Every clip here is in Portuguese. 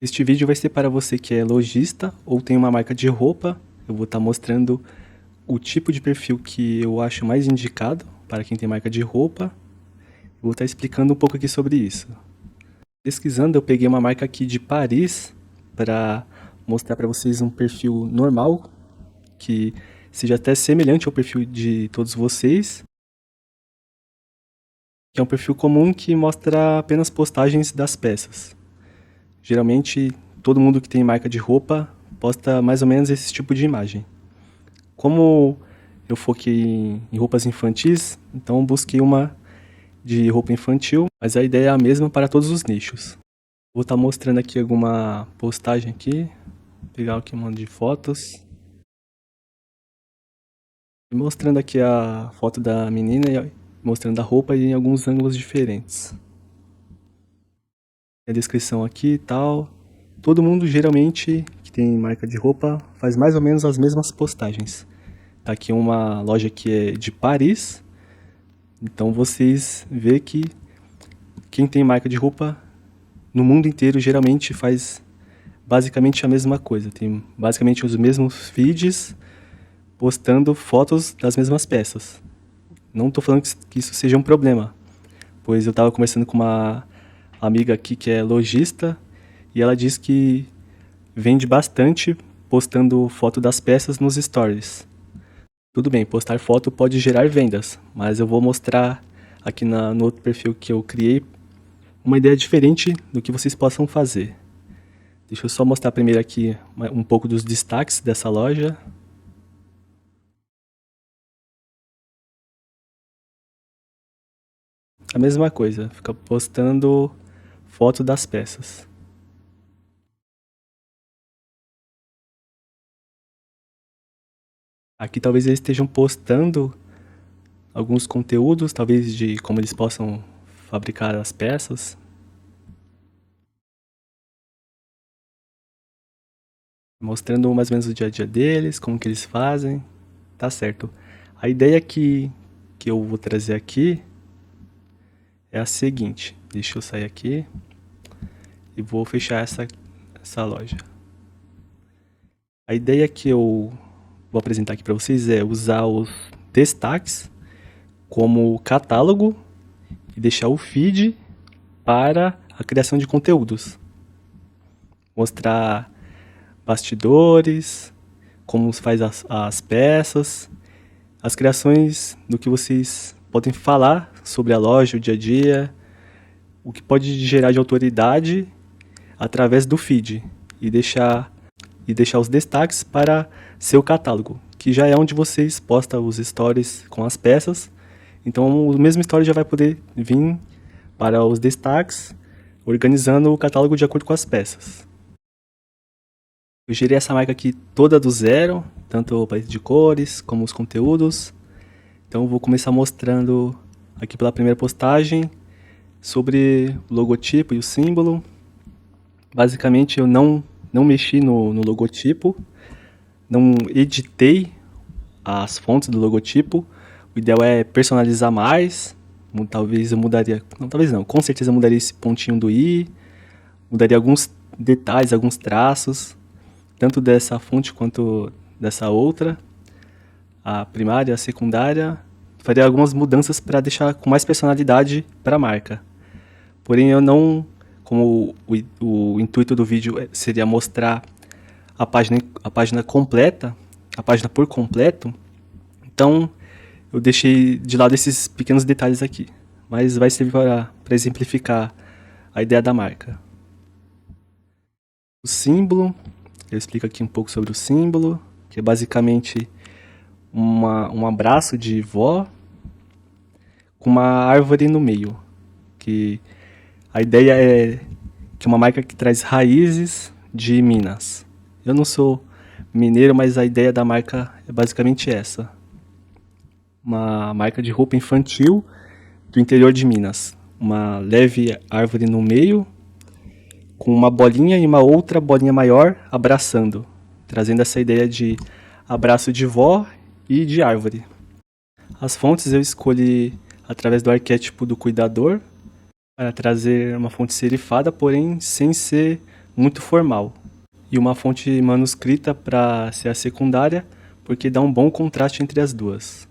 Este vídeo vai ser para você que é lojista ou tem uma marca de roupa. Eu vou estar mostrando o tipo de perfil que eu acho mais indicado para quem tem marca de roupa. Eu vou estar explicando um pouco aqui sobre isso. Pesquisando, eu peguei uma marca aqui de Paris para mostrar para vocês um perfil normal, que seja até semelhante ao perfil de todos vocês. Que é um perfil comum que mostra apenas postagens das peças. Geralmente, todo mundo que tem marca de roupa posta mais ou menos esse tipo de imagem. Como eu foquei em roupas infantis, então eu busquei uma de roupa infantil, mas a ideia é a mesma para todos os nichos. Vou estar mostrando aqui alguma postagem aqui, vou pegar aqui um monte de fotos. E mostrando aqui a foto da menina e mostrando a roupa em alguns ângulos diferentes. A descrição aqui e tal. Todo mundo geralmente que tem marca de roupa faz mais ou menos as mesmas postagens. Tá aqui uma loja que é de Paris. Então vocês vê que quem tem marca de roupa no mundo inteiro geralmente faz basicamente a mesma coisa. Tem basicamente os mesmos feeds postando fotos das mesmas peças. Não tô falando que isso seja um problema, pois eu tava conversando com uma amiga aqui que é lojista e ela diz que vende bastante postando foto das peças nos stories. Tudo bem, postar foto pode gerar vendas, mas eu vou mostrar aqui no outro perfil que eu criei uma ideia diferente do que vocês possam fazer. Deixa eu só mostrar primeiro aqui um pouco dos destaques dessa loja. A mesma coisa, fica postando foto das peças. Aqui talvez eles estejam postando alguns conteúdos, talvez de como eles possam fabricar as peças. Mostrando mais ou menos o dia a dia deles, como que eles fazem. Tá certo. A ideia que eu vou trazer aqui é a seguinte. Deixa eu sair aqui e vou fechar essa loja. A ideia que eu vou apresentar aqui para vocês é usar os destaques como catálogo e deixar o feed para a criação de conteúdos. Mostrar bastidores, como se faz as peças, as criações do que vocês podem falar sobre a loja, o dia a dia, o que pode gerar de autoridade através do feed e deixar os destaques para seu catálogo, que já é onde vocês postam os stories com as peças. Então o mesmo story já vai poder vir para os destaques, organizando o catálogo de acordo com as peças. Eu gerei essa marca aqui toda do zero, tanto a paleta de cores como os conteúdos. Então eu vou começar mostrando aqui pela primeira postagem sobre o logotipo e o símbolo. Basicamente eu não mexi no logotipo, não editei as fontes do logotipo. O ideal é personalizar mais. Talvez eu mudaria, não, talvez não, com certeza eu mudaria esse pontinho do i, mudaria alguns detalhes, alguns traços, tanto dessa fonte quanto dessa outra, a primária, a secundária. Faria algumas mudanças para deixar com mais personalidade para a marca. Porém, eu não, como o intuito do vídeo seria mostrar a página completa, a página por completo, então eu deixei de lado esses pequenos detalhes aqui, mas vai servir para exemplificar a ideia da marca. O símbolo, eu explico aqui um pouco sobre o símbolo, que é basicamente um abraço de vó com uma árvore no meio, que a ideia é que é uma marca que traz raízes de Minas. Eu não sou mineiro, mas a ideia da marca é basicamente essa. Uma marca de roupa infantil do interior de Minas. Uma leve árvore no meio, com uma bolinha e uma outra bolinha maior abraçando, trazendo essa ideia de abraço de vó e de árvore. As fontes eu escolhi através do arquétipo do cuidador, para trazer uma fonte serifada, porém sem ser muito formal. E uma fonte manuscrita para ser a secundária, porque dá um bom contraste entre as duas.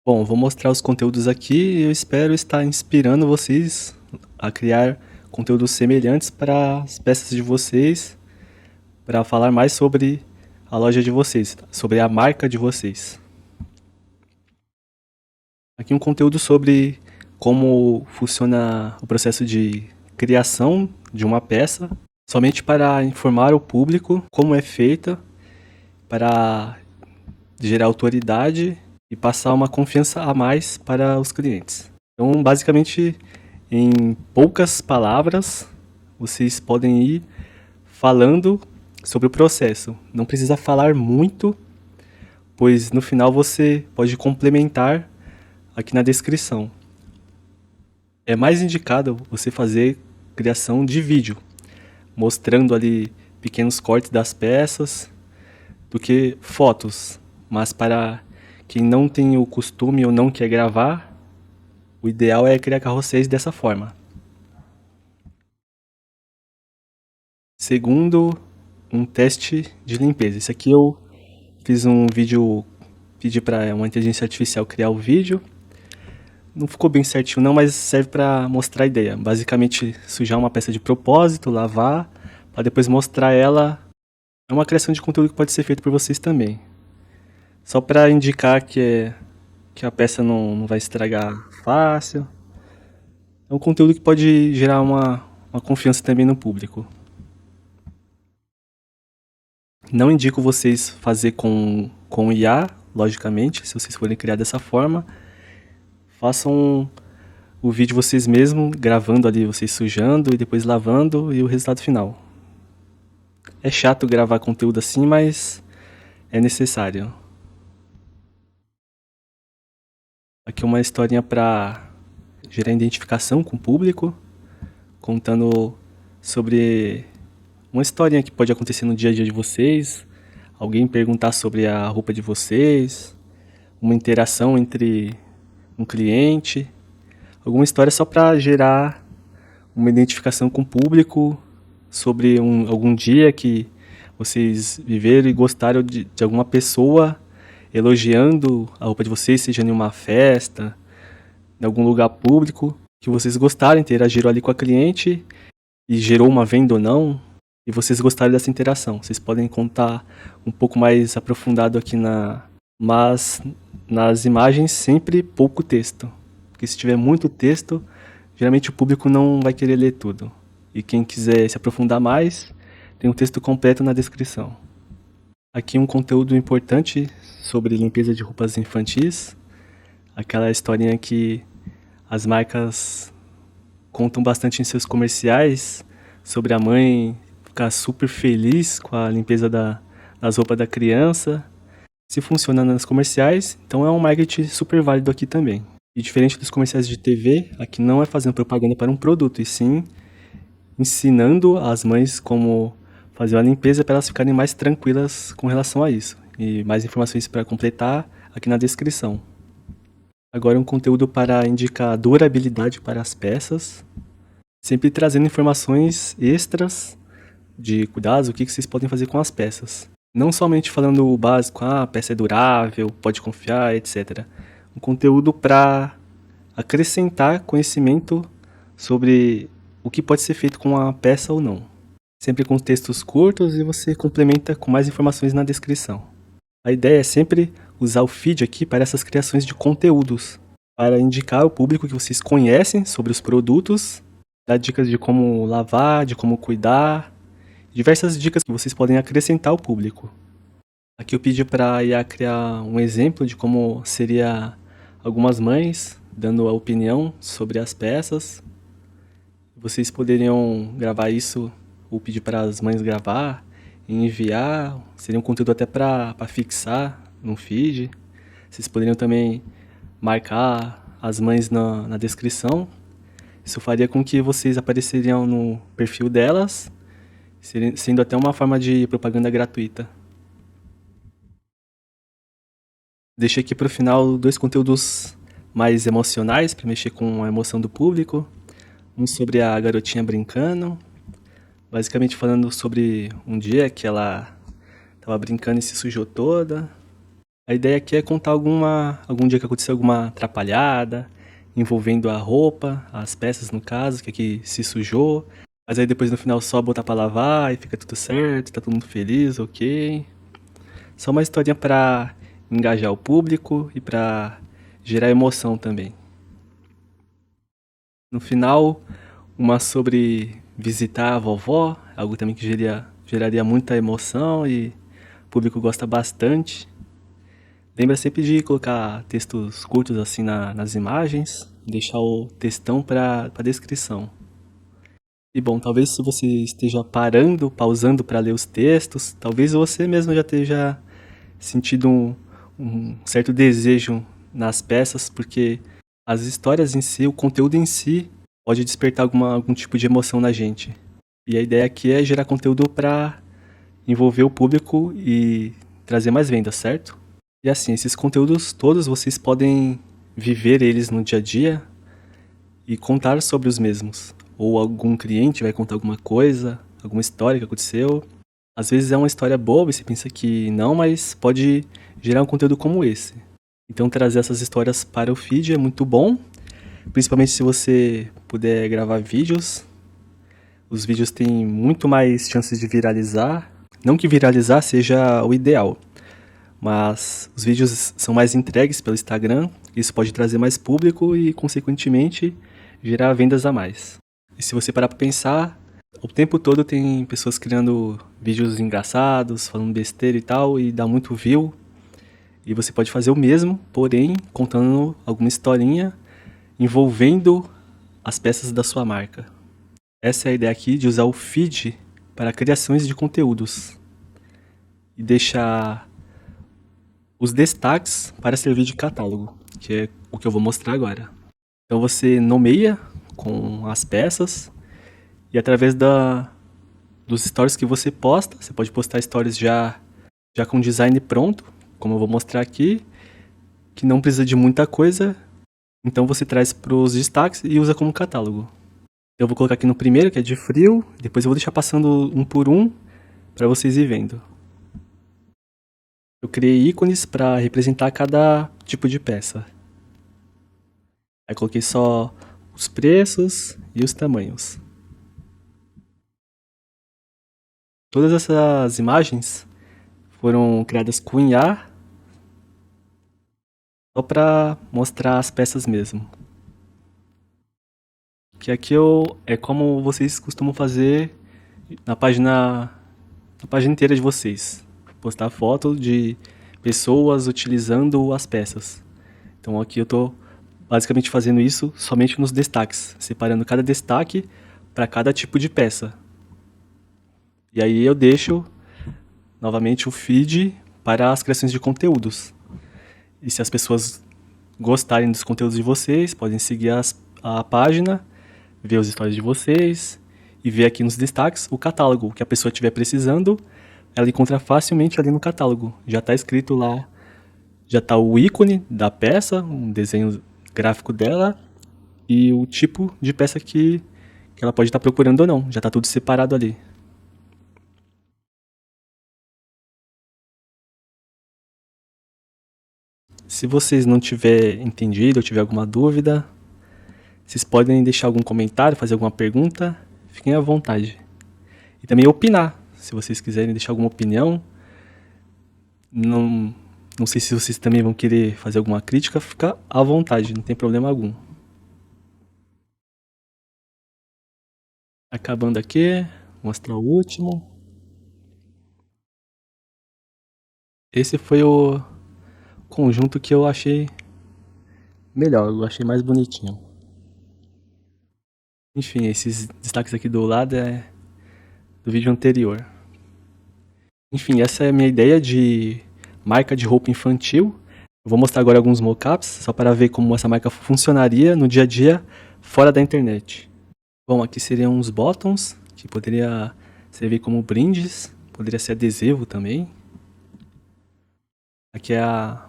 Bom, vou mostrar os conteúdos aqui e eu espero estar inspirando vocês a criar conteúdos semelhantes para as peças de vocês, para falar mais sobre a loja de vocês, sobre a marca de vocês. Aqui um conteúdo sobre como funciona o processo de criação de uma peça, somente para informar o público como é feita, para gerar autoridade e passar uma confiança a mais para os clientes. Então, basicamente, em poucas palavras, vocês podem ir falando sobre o processo. Não precisa falar muito, pois no final você pode complementar aqui na descrição. É mais indicado você fazer criação de vídeo, mostrando ali pequenos cortes das peças, do que fotos. Mas para quem não tem o costume ou não quer gravar, o ideal é criar carrosséis dessa forma. Segundo, um teste de limpeza. Esse aqui eu fiz um vídeo, pedi para uma inteligência artificial criar o vídeo. Não ficou bem certinho não, mas serve para mostrar a ideia. Basicamente, sujar uma peça de propósito, lavar, para depois mostrar ela. É uma criação de conteúdo que pode ser feito por vocês também. Só para indicar que a peça não vai estragar fácil. É um conteúdo que pode gerar uma confiança também no público. Não indico vocês fazer com IA, logicamente, se vocês forem criar dessa forma. Façam o vídeo vocês mesmos, gravando ali vocês sujando e depois lavando e o resultado final. É chato gravar conteúdo assim, mas é necessário. Aqui uma historinha para gerar identificação com o público, contando sobre uma historinha que pode acontecer no dia a dia de vocês, alguém perguntar sobre a roupa de vocês, uma interação entre um cliente, alguma história só para gerar uma identificação com o público sobre algum dia que vocês viveram e gostaram de alguma pessoa elogiando a roupa de vocês, seja em uma festa, em algum lugar público, que vocês gostaram, interagiram ali com a cliente e gerou uma venda ou não, e vocês gostaram dessa interação. Vocês podem contar um pouco mais aprofundado aqui mas nas imagens sempre pouco texto, porque se tiver muito texto, geralmente o público não vai querer ler tudo. E quem quiser se aprofundar mais, tem um texto completo na descrição. Aqui um conteúdo importante sobre limpeza de roupas infantis, aquela historinha que as marcas contam bastante em seus comerciais sobre a mãe ficar super feliz com a limpeza das roupas da criança. Se funciona nas comerciais, então é um marketing super válido aqui também. E diferente dos comerciais de TV, aqui não é fazendo propaganda para um produto, e sim ensinando as mães como fazer uma limpeza para elas ficarem mais tranquilas com relação a isso. E mais informações para completar aqui na descrição. Agora um conteúdo para indicar durabilidade para as peças, sempre trazendo informações extras de cuidados, o que vocês podem fazer com as peças. Não somente falando o básico, a peça é durável, pode confiar, etc. Um conteúdo para acrescentar conhecimento sobre o que pode ser feito com a peça ou não. Sempre com textos curtos e você complementa com mais informações na descrição. A ideia é sempre usar o feed aqui para essas criações de conteúdos, para indicar ao público que vocês conhecem sobre os produtos, dar dicas de como lavar, de como cuidar, diversas dicas que vocês podem acrescentar ao público. Aqui eu pedi para a IA criar um exemplo de como seria algumas mães dando a opinião sobre as peças. Vocês poderiam gravar isso ou pedir para as mães gravar e enviar. Seria um conteúdo até para fixar no feed. Vocês poderiam também marcar as mães na descrição. Isso faria com que vocês apareceriam no perfil delas, sendo até uma forma de propaganda gratuita. Deixei aqui para o final dois conteúdos mais emocionais, para mexer com a emoção do público. Um sobre a garotinha brincando, basicamente falando sobre um dia que ela tava brincando e se sujou toda. A ideia aqui é contar algum dia que aconteceu alguma atrapalhada, envolvendo a roupa, as peças no caso, que aqui se sujou. Mas aí depois no final só botar pra lavar e fica tudo certo, tá todo mundo feliz, ok. Só uma historinha pra engajar o público e pra gerar emoção também. No final, uma sobre visitar a vovó, algo também que geraria muita emoção e o público gosta bastante. Lembra sempre de colocar textos curtos assim nas imagens, deixar o textão para descrição. E bom, talvez se você esteja pausando para ler os textos, talvez você mesmo já esteja sentido um certo desejo nas peças, porque as histórias em si, o conteúdo em si, pode despertar algum tipo de emoção na gente. E a ideia aqui é gerar conteúdo para envolver o público e trazer mais vendas, certo? E assim, esses conteúdos todos vocês podem viver eles no dia a dia e contar sobre os mesmos. Ou algum cliente vai contar alguma coisa, alguma história que aconteceu. Às vezes é uma história boba e você pensa que não, mas pode gerar um conteúdo como esse. Então trazer essas histórias para o feed é muito bom, principalmente se você puder gravar vídeos. Os vídeos têm muito mais chances de viralizar. Não que viralizar seja o ideal, mas os vídeos são mais entregues pelo Instagram, isso pode trazer mais público e, consequentemente, gerar vendas a mais. E se você parar para pensar, o tempo todo tem pessoas criando vídeos engraçados, falando besteira e tal, e dá muito view. E você pode fazer o mesmo, porém contando alguma historinha envolvendo as peças da sua marca. Essa é a ideia aqui de usar o feed para criações de conteúdos e deixar os destaques para servir de catálogo, que é o que eu vou mostrar agora. Então você nomeia com as peças e através dos stories que você posta, você pode postar stories já com design pronto, como eu vou mostrar aqui, que não precisa de muita coisa, então você traz para os destaques e usa como catálogo. Eu vou colocar aqui no primeiro, que é de frio, depois eu vou deixar passando um por um para vocês ir vendo. Eu criei ícones para representar cada tipo de peça. Aí coloquei só os preços e os tamanhos. Todas essas imagens foram criadas com IA só para mostrar as peças mesmo. Que aqui é como vocês costumam fazer na página inteira de vocês. Postar foto de pessoas utilizando as peças. Então aqui eu tô basicamente fazendo isso somente nos destaques, separando cada destaque para cada tipo de peça. E aí eu deixo novamente o feed para as criações de conteúdos. E se as pessoas gostarem dos conteúdos de vocês, podem seguir a página, ver os stories de vocês e ver aqui nos destaques o catálogo. O que a pessoa estiver precisando, ela encontra facilmente ali no catálogo. Já está escrito lá, já está o ícone da peça, um desenho gráfico dela e o tipo de peça que ela pode estar procurando ou não. Já está tudo separado ali. Se vocês não tiverem entendido ou tiver alguma dúvida, vocês podem deixar algum comentário, fazer alguma pergunta, fiquem à vontade. E também opinar, se vocês quiserem deixar alguma opinião. Não sei se vocês também vão querer fazer alguma crítica, fica à vontade, não tem problema algum. Acabando aqui, vou mostrar o último. Esse foi o conjunto que eu achei melhor, eu achei mais bonitinho. Enfim, esses destaques aqui do lado é do vídeo anterior. Enfim, essa é a minha ideia de marca de roupa infantil. Eu vou mostrar agora alguns mockups, só para ver como essa marca funcionaria no dia a dia fora da internet. Bom, aqui seriam os bottoms, que poderia servir como brindes, poderia ser adesivo também. Aqui é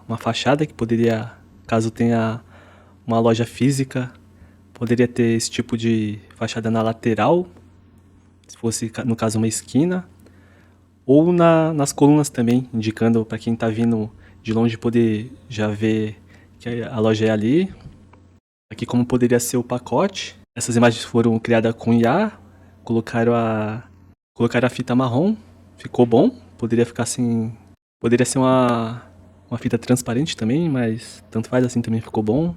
uma fachada que poderia, caso tenha uma loja física, poderia ter esse tipo de fachada na lateral, se fosse no caso uma esquina, ou nas colunas também, indicando para quem está vindo de longe poder já ver que a loja é ali. Aqui como poderia ser o pacote. Essas imagens foram criadas com IA, colocaram a fita marrom, ficou bom. Poderia ficar assim, poderia ser uma fita transparente também, mas tanto faz, assim também ficou bom.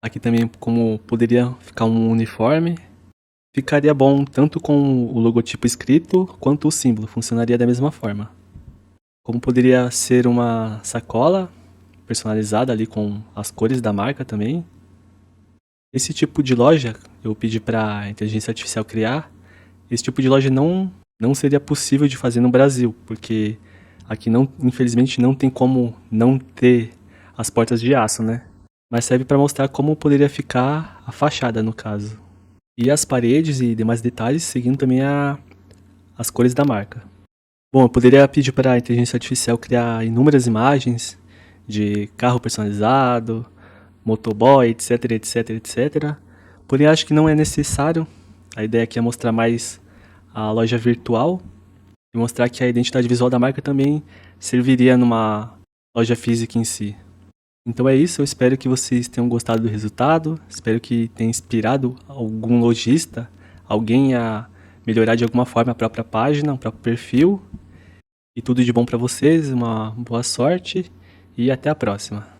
Aqui também como poderia ficar um uniforme. Ficaria bom tanto com o logotipo escrito quanto o símbolo, funcionaria da mesma forma. Como poderia ser uma sacola personalizada ali com as cores da marca também. Esse tipo de loja, eu pedi para a inteligência artificial criar, esse tipo de loja não seria possível de fazer no Brasil, porque aqui não, infelizmente não tem como não ter as portas de aço, né? Mas serve para mostrar como poderia ficar a fachada no caso. E as paredes e demais detalhes seguindo também as cores da marca. Bom, eu poderia pedir para a inteligência artificial criar inúmeras imagens de carro personalizado, motoboy, etc, etc, etc. Porém, acho que não é necessário. A ideia aqui é mostrar mais a loja virtual e mostrar que a identidade visual da marca também serviria numa loja física em si. Então é isso, eu espero que vocês tenham gostado do resultado, espero que tenha inspirado algum lojista, alguém a melhorar de alguma forma a própria página, o próprio perfil. E tudo de bom para vocês, uma boa sorte e até a próxima.